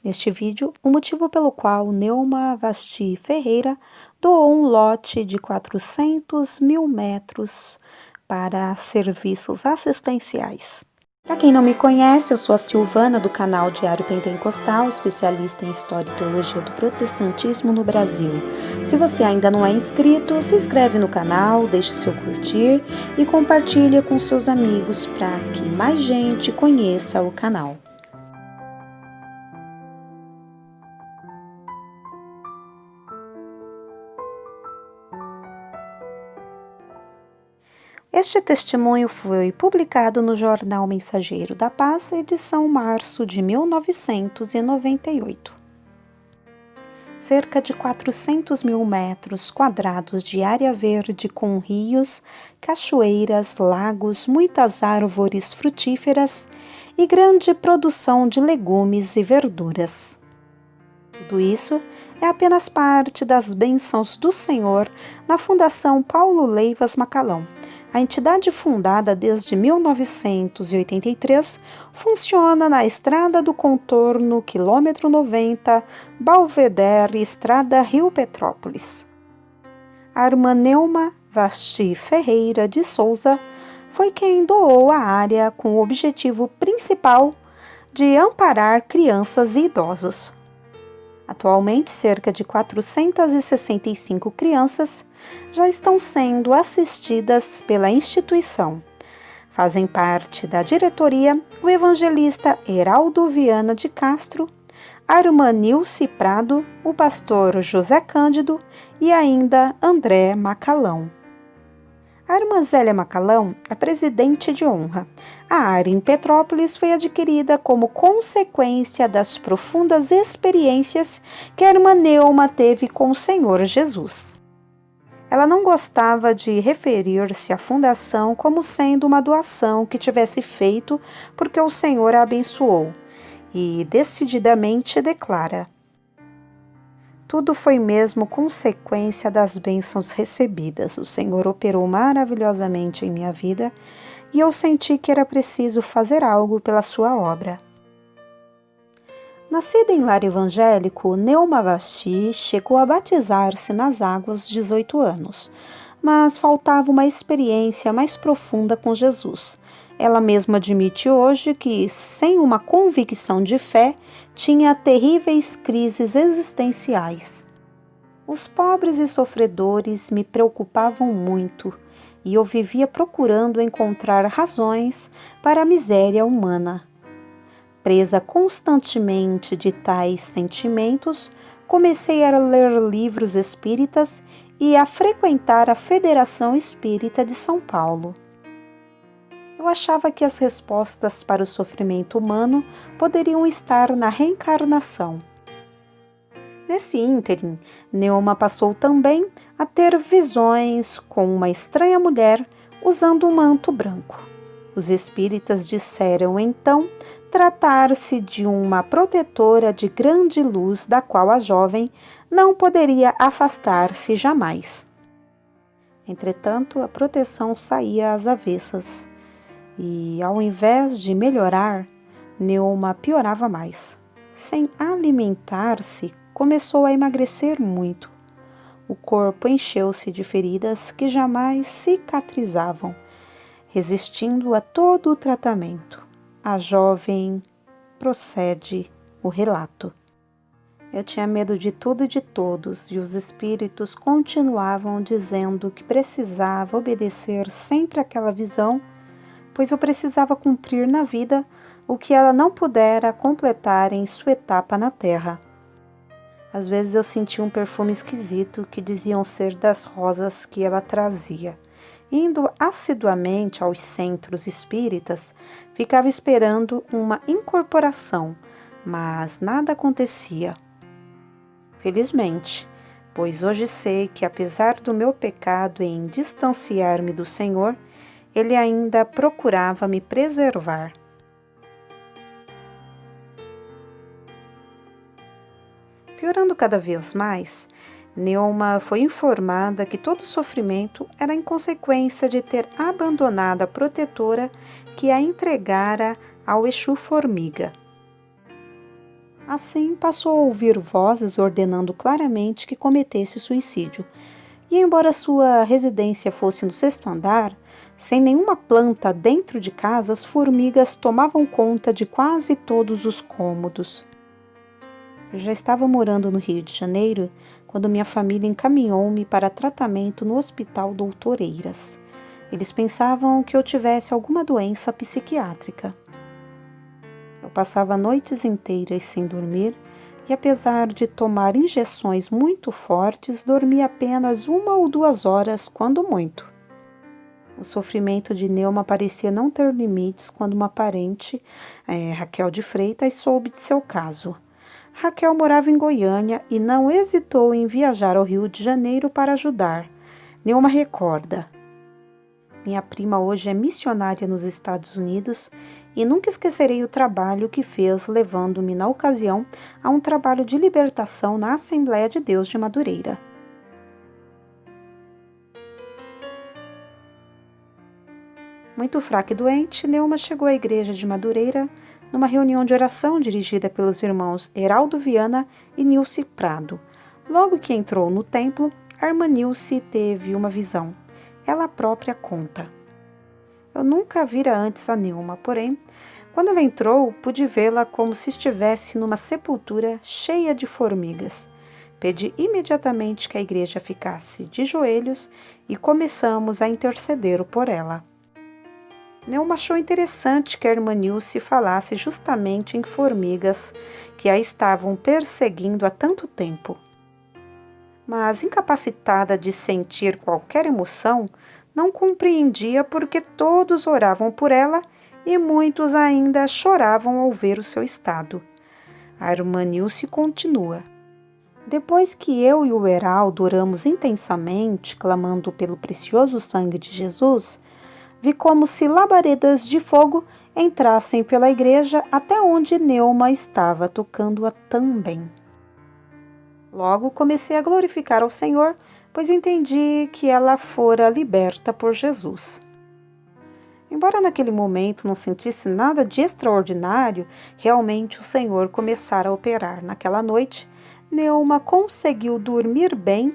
Neste vídeo, o motivo pelo qual Neuma Vasti Ferreira doou um lote de 400 mil metros para serviços assistenciais. Para quem não me conhece, eu sou a Silvana do canal Diário Pentecostal, especialista em História e Teologia do Protestantismo no Brasil. Se você ainda não é inscrito, se inscreve no canal, deixe seu curtir e compartilhe com seus amigos para que mais gente conheça o canal. Este testemunho foi publicado no Jornal Mensageiro da Paz, edição março de 1998. Cerca de 400 mil metros quadrados de área verde com rios, cachoeiras, lagos, muitas árvores frutíferas e grande produção de legumes e verduras. Tudo isso é apenas parte das bênçãos do Senhor na Fundação Paulo Leivas Macalão. A entidade, fundada desde 1983, funciona na Estrada do Contorno, quilômetro 90, Belvedere, Estrada Rio Petrópolis. A irmã Neuma Vasti Ferreira de Souza foi quem doou a área com o objetivo principal de amparar crianças e idosos. Atualmente, cerca de 465 crianças já estão sendo assistidas pela instituição. Fazem parte da diretoria o evangelista Heraldo Viana de Castro, a irmã Nilce Prado, o pastor José Cândido e ainda André Macalão. A irmã Zélia Macalão é presidente de honra. A área em Petrópolis foi adquirida como consequência das profundas experiências que a irmã Neuma teve com o Senhor Jesus. Ela não gostava de referir-se à fundação como sendo uma doação que tivesse feito porque o Senhor a abençoou, e decididamente declara: tudo foi mesmo consequência das bênçãos recebidas. O Senhor operou maravilhosamente em minha vida e eu senti que era preciso fazer algo pela sua obra. Nascida em lar evangélico, Neuma Vasti chegou a batizar-se nas águas aos 18 anos, mas faltava uma experiência mais profunda com Jesus. Ela mesma admite hoje que, sem uma convicção de fé, tinha terríveis crises existenciais. Os pobres e sofredores me preocupavam muito e eu vivia procurando encontrar razões para a miséria humana. Presa constantemente de tais sentimentos, comecei a ler livros espíritas e a frequentar a Federação Espírita de São Paulo. Eu achava que as respostas para o sofrimento humano poderiam estar na reencarnação. Nesse ínterim, Neuma passou também a ter visões com uma estranha mulher usando um manto branco. Os espíritas disseram então tratar-se de uma protetora de grande luz da qual a jovem não poderia afastar-se jamais. Entretanto, a proteção saía às avessas. E, ao invés de melhorar, Neuma piorava mais. Sem alimentar-se, começou a emagrecer muito. O corpo encheu-se de feridas que jamais cicatrizavam, resistindo a todo o tratamento. A jovem procede o relato. Eu tinha medo de tudo e de todos, e os espíritos continuavam dizendo que precisava obedecer sempre àquela visão, pois eu precisava cumprir na vida o que ela não pudera completar em sua etapa na terra. Às vezes eu sentia um perfume esquisito que diziam ser das rosas que ela trazia. Indo assiduamente aos centros espíritas, ficava esperando uma incorporação, mas nada acontecia. Felizmente, pois hoje sei que apesar do meu pecado em distanciar-me do Senhor, Ele ainda procurava me preservar. Piorando cada vez mais, Neuma foi informada que todo sofrimento era em consequência de ter abandonado a protetora que a entregara ao Exu Formiga. Assim, passou a ouvir vozes ordenando claramente que cometesse suicídio. E embora sua residência fosse no sexto andar, sem nenhuma planta dentro de casa, as formigas tomavam conta de quase todos os cômodos. Eu já estava morando no Rio de Janeiro quando minha família encaminhou-me para tratamento no Hospital Doutor Eiras. Eles pensavam que eu tivesse alguma doença psiquiátrica. Eu passava noites inteiras sem dormir e, apesar de tomar injeções muito fortes, dormia apenas 1 ou 2 horas, quando muito. O sofrimento de Neuma parecia não ter limites quando uma parente, Raquel de Freitas, soube de seu caso. Raquel morava em Goiânia e não hesitou em viajar ao Rio de Janeiro para ajudar. Neuma recorda: minha prima hoje é missionária nos Estados Unidos e nunca esquecerei o trabalho que fez, levando-me na ocasião a um trabalho de libertação na Assembleia de Deus de Madureira. Muito fraca e doente, Neuma chegou à igreja de Madureira numa reunião de oração dirigida pelos irmãos Heraldo Viana e Nilce Prado. Logo que entrou no templo, a irmã Nilce teve uma visão. Ela própria conta: eu nunca vira antes a Neuma, porém, quando ela entrou, pude vê-la como se estivesse numa sepultura cheia de formigas. Pedi imediatamente que a igreja ficasse de joelhos e começamos a interceder por ela. Neuma achou interessante que a irmã Nilce falasse justamente em formigas que a estavam perseguindo há tanto tempo. Mas, incapacitada de sentir qualquer emoção, não compreendia porque todos oravam por ela e muitos ainda choravam ao ver o seu estado. A irmã Nilce continua: depois que eu e o Heraldo oramos intensamente, clamando pelo precioso sangue de Jesus, vi como se labaredas de fogo entrassem pela igreja até onde Neuma estava tocando-a tão bem. Logo comecei a glorificar ao Senhor, pois entendi que ela fora liberta por Jesus. Embora naquele momento não sentisse nada de extraordinário, realmente o Senhor começara a operar. Naquela noite, Neuma conseguiu dormir bem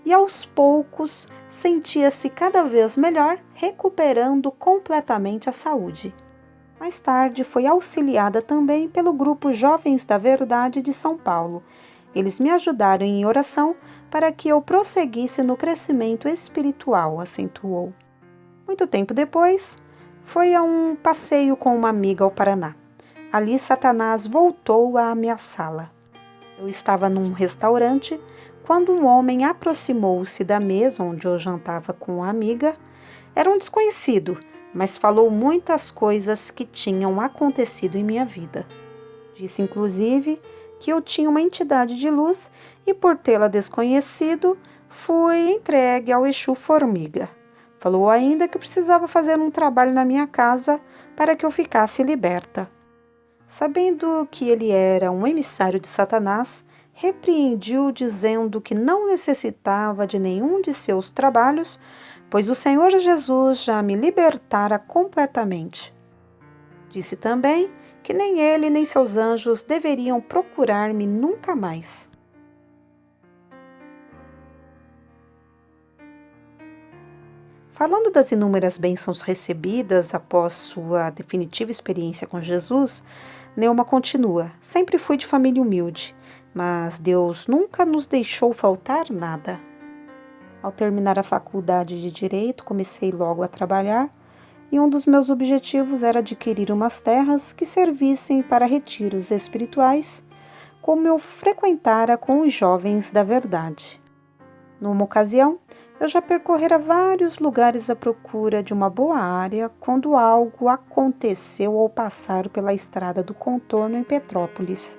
e aos poucos sentia-se cada vez melhor, recuperando completamente a saúde. Mais tarde foi auxiliada também pelo grupo Jovens da Verdade de São Paulo. Eles me ajudaram em oração para que eu prosseguisse no crescimento espiritual, acentuou. Muito tempo depois, foi a um passeio com uma amiga ao Paraná. Ali Satanás voltou a ameaçá-la. Eu estava num restaurante quando um homem aproximou-se da mesa onde eu jantava com a amiga. Era um desconhecido, mas falou muitas coisas que tinham acontecido em minha vida. Disse, inclusive, que eu tinha uma entidade de luz e, por tê-la desconhecido, fui entregue ao Exu Formiga. Falou ainda que precisava fazer um trabalho na minha casa para que eu ficasse liberta. Sabendo que ele era um emissário de Satanás, repreendi-o dizendo que não necessitava de nenhum de seus trabalhos, pois o Senhor Jesus já me libertara completamente. Disse também que nem ele nem seus anjos deveriam procurar-me nunca mais. Falando das inúmeras bênçãos recebidas após sua definitiva experiência com Jesus, Neuma continua: sempre fui de família humilde, mas Deus nunca nos deixou faltar nada. Ao terminar a faculdade de Direito, comecei logo a trabalhar e um dos meus objetivos era adquirir umas terras que servissem para retiros espirituais, como eu frequentara com os Jovens da Verdade. Numa ocasião, eu já percorrera vários lugares à procura de uma boa área quando algo aconteceu ao passar pela estrada do contorno em Petrópolis.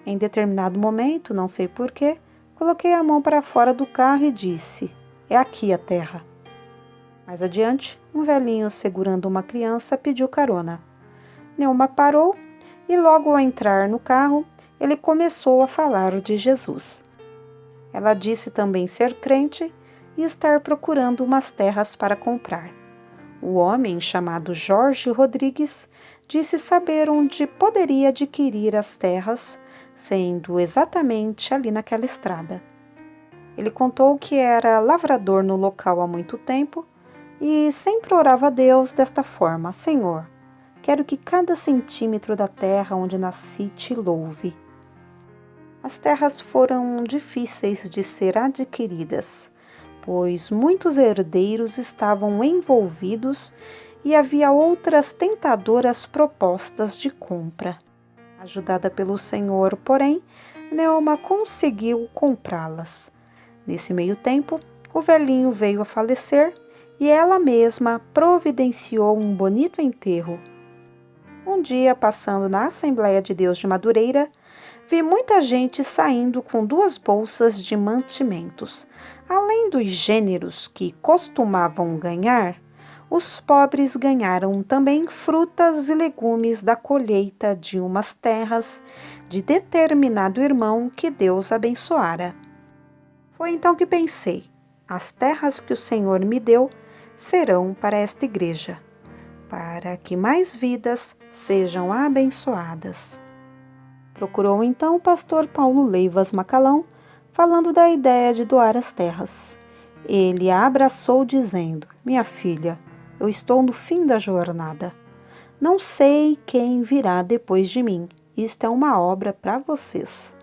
Em determinado momento, não sei porquê, coloquei a mão para fora do carro e disse: é aqui a terra. Mais adiante, um velhinho segurando uma criança pediu carona. Neuma parou e logo ao entrar no carro, ele começou a falar de Jesus. Ela disse também ser crente e estar procurando umas terras para comprar. O homem, chamado Jorge Rodrigues, disse saber onde poderia adquirir as terras, sendo exatamente ali naquela estrada. Ele contou que era lavrador no local há muito tempo e sempre orava a Deus desta forma: Senhor, quero que cada centímetro da terra onde nasci te louve. As terras foram difíceis de ser adquiridas, pois muitos herdeiros estavam envolvidos e havia outras tentadoras propostas de compra. Ajudada pelo Senhor, porém, Neoma conseguiu comprá-las. Nesse meio tempo, o velhinho veio a falecer e ela mesma providenciou um bonito enterro. Um dia, passando na Assembleia de Deus de Madureira, vi muita gente saindo com 2 bolsas de mantimentos. Além dos gêneros que costumavam ganhar, os pobres ganharam também frutas e legumes da colheita de umas terras de determinado irmão que Deus abençoara. Foi então que pensei: as terras que o Senhor me deu serão para esta igreja, para que mais vidas sejam abençoadas. Procurou então o pastor Paulo Leivas Macalão, falando da ideia de doar as terras. Ele a abraçou dizendo: minha filha, eu estou no fim da jornada. Não sei quem virá depois de mim. Isto é uma obra para vocês.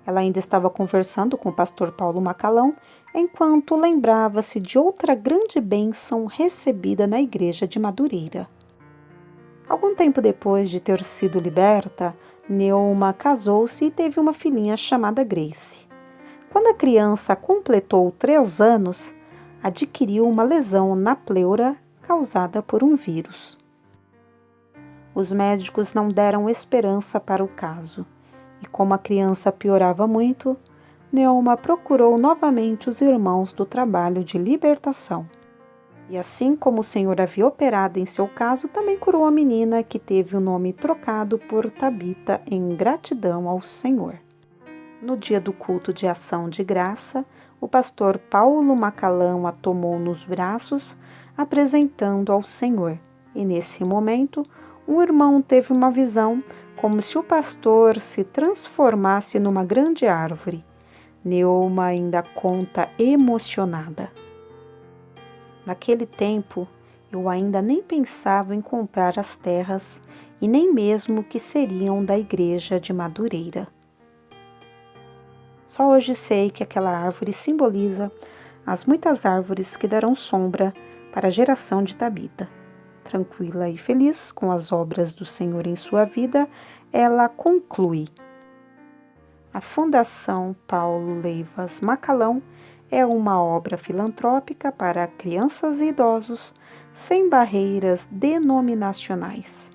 Ela ainda estava conversando com o pastor Paulo Macalão, enquanto lembrava-se de outra grande bênção recebida na igreja de Madureira. Algum tempo depois de ter sido liberta, Neoma casou-se e teve uma filhinha chamada Grace. Quando a criança completou 3 anos, adquiriu uma lesão na pleura causada por um vírus. Os médicos não deram esperança para o caso, e como a criança piorava muito, Neoma procurou novamente os irmãos do trabalho de libertação. E assim como o Senhor havia operado em seu caso, também curou a menina, que teve o nome trocado por Tabita em gratidão ao Senhor. No dia do culto de ação de graça, o pastor Paulo Macalão a tomou nos braços, apresentando ao Senhor. E nesse momento, um irmão teve uma visão como se o pastor se transformasse numa grande árvore. Neoma ainda conta emocionada: naquele tempo, eu ainda nem pensava em comprar as terras e nem mesmo que seriam da igreja de Madureira. Só hoje sei que aquela árvore simboliza as muitas árvores que darão sombra para a geração de Tabita. Tranquila e feliz com as obras do Senhor em sua vida, ela conclui: a Fundação Paulo Leivas Macalão é uma obra filantrópica para crianças e idosos sem barreiras denominacionais.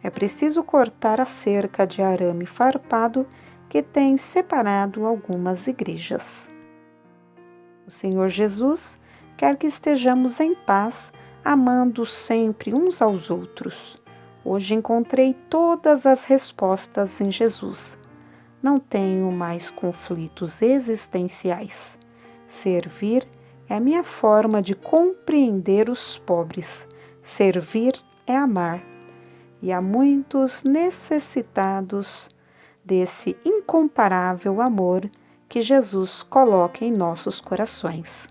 É preciso cortar a cerca de arame farpado que tem separado algumas igrejas. O Senhor Jesus quer que estejamos em paz, amando sempre uns aos outros. Hoje encontrei todas as respostas em Jesus. Não tenho mais conflitos existenciais. Servir é a minha forma de compreender os pobres. Servir é amar. E há muitos necessitados desse incomparável amor que Jesus coloca em nossos corações.